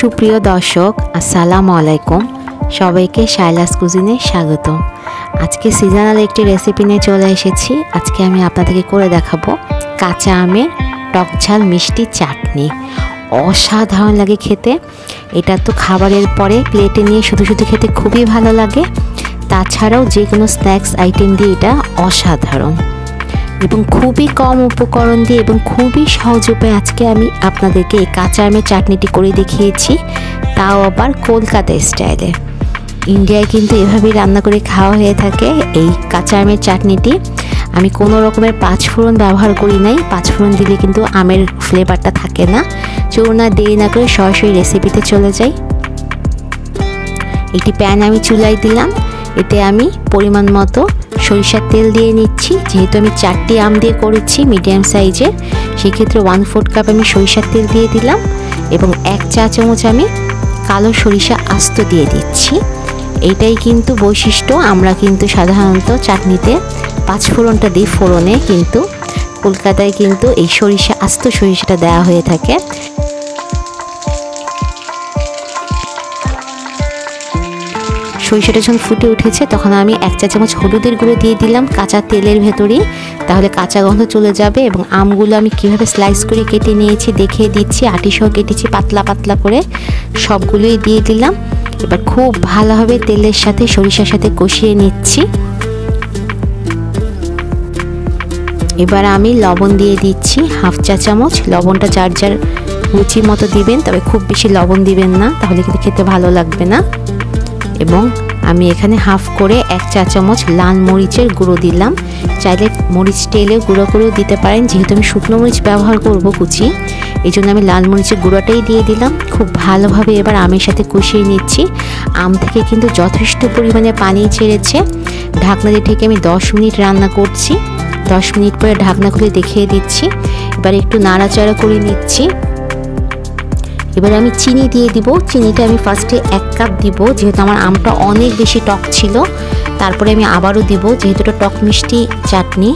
সুপ্রিয় দর্শক আসসালামু আলাইকুম, সবাইকে শাইলাস কুজিনে স্বাগতম। আজকে সিজনাল একটি রেসিপি নিয়ে চলে এসেছি। আজকে আমি আপনাদেরকে করে দেখাবো কাঁচা আমের টক ঝাল মিষ্টি চাটনি। অসাধারণ লাগে খেতে। এটা তো খাবারের পরে প্লেটে নিয়ে শুধু শুধু খেতে খুবই ভালো লাগে। তাছাড়াও যে কোনো স্ন্যাক্স আইটেম দিয়ে এটা অসাধারণ এবং খুবই কম উপকরণ দিয়ে এবং খুবই সহজ উপায়ে আজকে আমি আপনাদেরকে এই কাঁচা আমের চাটনিটি করে দেখিয়েছি, তাও আবার কলকাতা স্টাইলে। ইন্ডিয়ায় কিন্তু এভাবেই রান্না করে খাওয়া হয়ে থাকে এই কাঁচা আমের চাটনিটি। আমি কোনো রকমের পাঁচফোড়ন ব্যবহার করি নাই। পাঁচফোড়ন দিলে কিন্তু আমের ফ্লেভারটা থাকে না। চলুন না দেরি না করে সরাসরি রেসিপিতে চলে যাই। একটি প্যান আমি চুলায় দিলাম। এতে আমি পরিমাণ মতো সরিষার তেল দিয়ে নিচ্ছি। যেহেতু আমি 4টি আম দিয়ে করেছি মিডিয়াম সাইজের, সেক্ষেত্রে 1/4 কাপ আমি সরিষার তেল দিয়ে দিলাম এবং 1 চা চামচ আমি কালো সরিষা আস্ত দিয়ে দিচ্ছি। এইটাই কিন্তু বৈশিষ্ট্য। আমরা কিন্তু সাধারণত চাটনিতে পাঁচফোড়নটা দিই ফোড়নে, কিন্তু কলকাতায় কিন্তু এই সরিষা আস্ত সরিষাটা দেওয়া হয়ে থাকে। সরিষাটা যখন ফুটে উঠেছে তখন আমি 1 চা চামচ হলুদের গুঁড়ো দিয়ে দিলাম কাঁচা তেলের ভেতরেই, তাহলে কাঁচা গন্ধ চলে যাবে। এবং আমগুলো আমি কিভাবে স্লাইস করে কেটে নিয়েছি দেখিয়ে দিচ্ছি। আটিসহ কেটেছি পাতলা পাতলা করে, সবগুলোই দিয়ে দিলাম। এবার খুব ভালোভাবে তেলের সাথে সরিষার সাথে কষিয়ে নিচ্ছি। এবার আমি লবণ দিয়ে দিচ্ছি 1/2 চা চামচ। লবণটা যার যার রুচির মতো দিবেন, তবে খুব বেশি লবণ দিবেন না, তাহলে কিন্তু খেতে ভালো লাগবে না। এবং আমি এখানে 1/2 করে 1 চা চামচ লাল মরিচের গুঁড়ো দিলাম। চাইলে মরিচ তেলে গুঁড়ো করেও দিতে পারেন, যেহেতু আমি শুকনো মরিচ ব্যবহার করব কুচি, এই জন্য আমি লাল মরিচের গুঁড়োটাই দিয়ে দিলাম। খুব ভালোভাবে এবার আমের সাথে কষিয়ে নিচ্ছি। আম থেকে কিন্তু যথেষ্ট পরিমাণে পানি ছেড়েছে। ঢাকনা দিয়ে ঢেকে আমি 10 মিনিট রান্না করছি। 10 মিনিট পরে ঢাকনা খুলে দেখিয়ে দিচ্ছি। এবার একটু নাড়াচাড়া করে নিচ্ছি। এবার আমি চিনি দিয়ে দিব। চিনিটা আমি ফার্স্টে 1 কাপ দিব, যেহেতু আমার আমটা অনেক বেশি টক ছিল। তারপরে আমি আবারও দিব, যেহেতু এটা টক মিষ্টি চাটনি।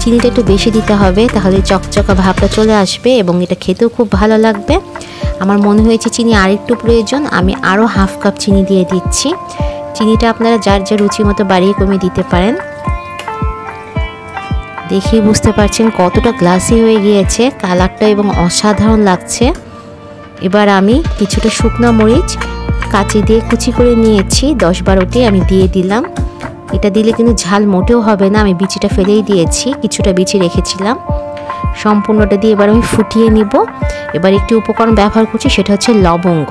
চিনিটা একটু বেশি দিতে হবে, তাহলে চকচকা ভাবটা চলে আসবে এবং এটা খেতেও খুব ভালো লাগবে। আমার মনে হয়েছে চিনি আরেকটু প্রয়োজন, আমি আরও 1/2 কাপ চিনি দিয়ে দিচ্ছি। চিনিটা আপনারা যার যার রুচি মতো বাড়িয়ে কমিয়ে দিতে পারেন। দেখেই বুঝতে পারছেন কতটা গ্লাসি হয়ে গিয়েছে, কালারটা এবং অসাধারণ লাগছে। এবার আমি কিছুটা শুকনো মরিচ কাঁচি দিয়ে কুচি করে নিয়েছি, 10-12টি আমি দিয়ে দিলাম। এটা দিলে কিন্তু ঝাল মোটেও হবে না, আমি বিচিটা ফেলেই দিয়েছি, কিছুটা বিচি রেখেছিলাম। সম্পূর্ণটা দিয়ে এবার আমি ফুটিয়ে নিব। এবার একটি উপকরণ ব্যবহার করছি, সেটা হচ্ছে লবঙ্গ।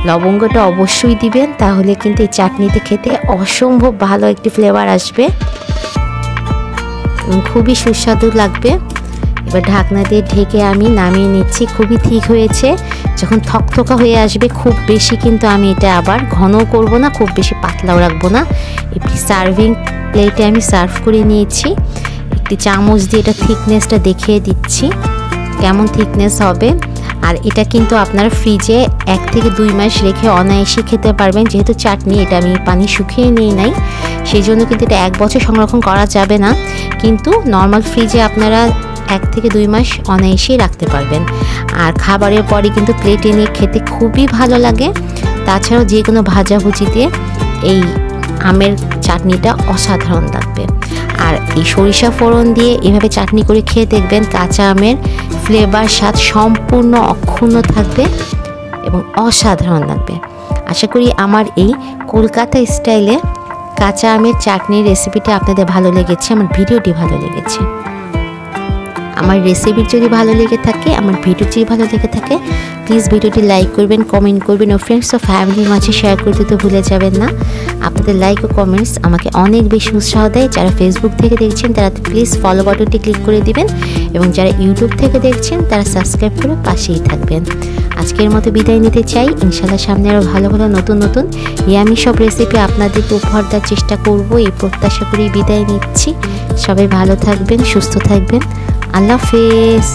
লবঙ্গটা অবশ্যই দিবেন, তাহলে কিন্তু এই চাটনিতে খেতে অসম্ভব ভালো একটি ফ্লেভার আসবে এবং খুবই সুস্বাদু লাগবে। এবার ঢাকনা দিয়ে ঢেকে আমি নামিয়ে নিচ্ছি। খুবই ঠিক হয়েছে। যখন থকথকা হয়ে আসবে, খুব বেশি কিন্তু আমি এটা আবার ঘনও করব না, খুব বেশি পাতলাও রাখবো না। একটি সার্ভিং প্লেটে আমি সার্ভ করে নিয়েছি। একটি চামচ দিয়ে এটা থিকনেসটা দেখিয়ে দিচ্ছি কেমন থিকনেস হবে। আর এটা কিন্তু আপনারা ফ্রিজে 1 থেকে 2 মাস রেখে অনায়াসে খেতে পারবেন। যেহেতু চাটনি, এটা আমি পানি শুকিয়ে নিই নাই, সেই জন্য কিন্তু এটা 1 বছর সংরক্ষণ করা যাবে না। কিন্তু নর্মাল ফ্রিজে আপনারা 1 থেকে 2 মাস অনায়াসেই রাখতে পারবেন। আর খাবারের পরে কিন্তু প্লেটে নিয়ে খেতে খুবই ভালো লাগে। তাছাড়াও যে কোনো ভাজাভুজি দিয়ে এই আমের চাটনিটা অসাধারণ লাগবে। আর এই সরিষা ফোড়ন দিয়ে এভাবে চাটনি করে খেয়ে দেখবেন, কাঁচা আমের ফ্লেভার স্বাদ সম্পূর্ণ অক্ষুণ্ণ থাকবে এবং অসাধারণ লাগবে। আশা করি আমার এই কলকাতা স্টাইলে কাঁচা আমের চাটনির রেসিপিটা আপনাদের ভালো লেগেছে, আমার ভিডিওটি ভালো লেগেছে। আমার রেসিপি যদি ভালো লেগে থাকে, আমার ভিডিও যদি ভালো লেগে থাকে, প্লিজ ভিডিওটি লাইক করবেন, কমেন্ট করবেন ও ফ্রেন্ডস ও ফ্যামিলির মাঝে শেয়ার করতে তো ভুলে যাবেন না। আপনাদের লাইক ও কমেন্টস আমাকে অনেক বেশি উৎসাহ দেয়। যারা ফেসবুক থেকে দেখছেন তারা প্লিজ ফলো বাটনটি ক্লিক করে দিবেন এবং যারা ইউটিউব থেকে দেখছেন তারা সাবস্ক্রাইব করে পাশেই থাকবেন। আজকের মতো বিদায় নিতে চাই। ইনশাল্লাহ সামনে আরও ভালো ভালো নতুন নতুন ইয়ামি সব রেসিপি আপনাদেরকে উপহার দেওয়ার চেষ্টা করব, এই প্রত্যাশা করেই বিদায় নিচ্ছি। সবাই ভালো থাকবেন, সুস্থ থাকবেন। আল্লাহ হাফেজ।